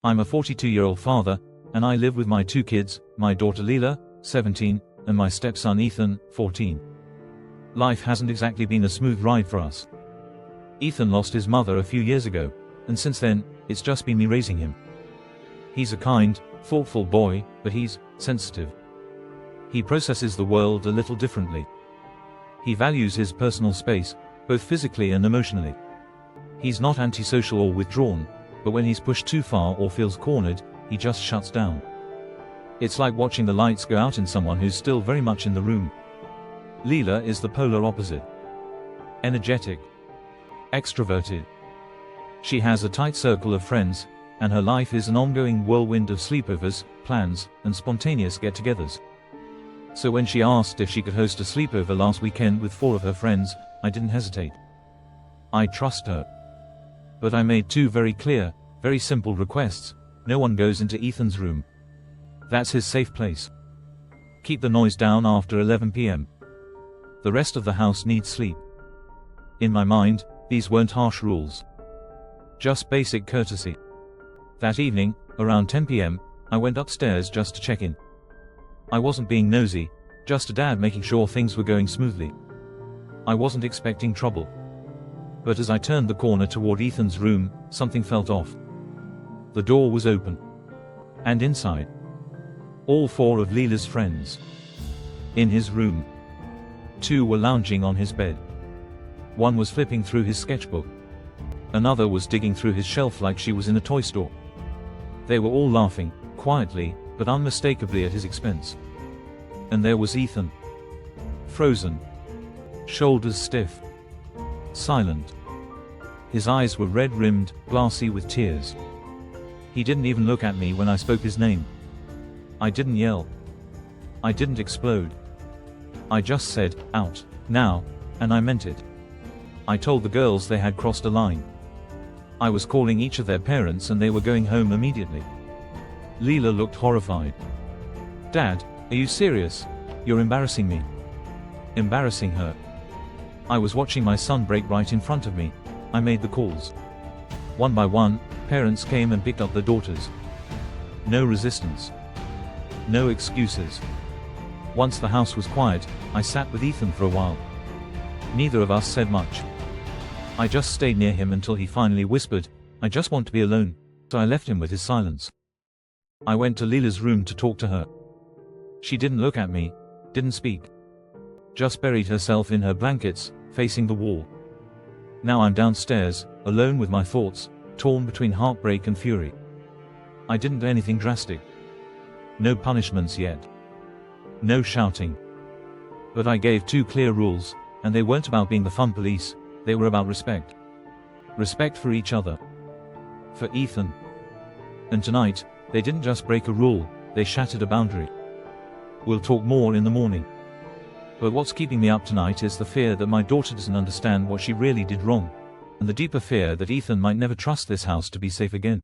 I'm a 42-year-old father, and I live with my two kids, my daughter Leela, 17, and my stepson Ethan, 14. Life hasn't exactly been a smooth ride for us. Ethan lost his mother a few years ago, and since then, it's just been me raising him. He's a kind, thoughtful boy, but he's sensitive. He processes the world a little differently. He values his personal space, both physically and emotionally. He's not antisocial or withdrawn, but when he's pushed too far or feels cornered, he just shuts down. It's like watching the lights go out in someone who's still very much in the room. Leela is the polar opposite. Energetic. Extroverted. She has a tight circle of friends, and her life is an ongoing whirlwind of sleepovers, plans, and spontaneous get-togethers. So when she asked if she could host a sleepover last weekend with 4 of her friends, I didn't hesitate. I trust her. But I made 2 very clear, very simple requests. No one goes into Ethan's room. That's his safe place. Keep the noise down after 11 p.m. The rest of the house needs sleep. In my mind, these weren't harsh rules. Just basic courtesy. That evening, around 10 p.m., I went upstairs just to check in. I wasn't being nosy, just a dad making sure things were going smoothly. I wasn't expecting trouble. But as I turned the corner toward Ethan's room, something felt off. The door was open. And inside, all 4 of Leela's friends. In his room. 2 were lounging on his bed. 1 was flipping through his sketchbook. Another was digging through his shelf like she was in a toy store. They were all laughing, quietly, but unmistakably at his expense. And there was Ethan. Frozen. Shoulders stiff. Silent. His eyes were red-rimmed, glassy with tears. He didn't even look at me when I spoke his name. I didn't yell. I didn't explode. I just said, "Out, now," and I meant it. I told the girls they had crossed a line. I was calling each of their parents and they were going home immediately. Leela looked horrified. "Dad, are you serious? You're embarrassing me." Embarrassing her. I was watching my son break right in front of me. I made the calls. One by one, parents came and picked up their daughters. No resistance. No excuses. Once the house was quiet, I sat with Ethan for a while. Neither of us said much. I just stayed near him until he finally whispered, "I just want to be alone," so I left him with his silence. I went to Leela's room to talk to her. She didn't look at me, didn't speak. Just buried herself in her blankets, facing the wall. Now I'm downstairs, alone with my thoughts, torn between heartbreak and fury. I didn't do anything drastic. No punishments yet. No shouting. But I gave 2 clear rules, and they weren't about being the fun police, they were about respect. Respect for each other. For Ethan. And tonight, they didn't just break a rule, they shattered a boundary. We'll talk more in the morning. But what's keeping me up tonight is the fear that my daughter doesn't understand what she really did wrong, and the deeper fear that Ethan might never trust this house to be safe again.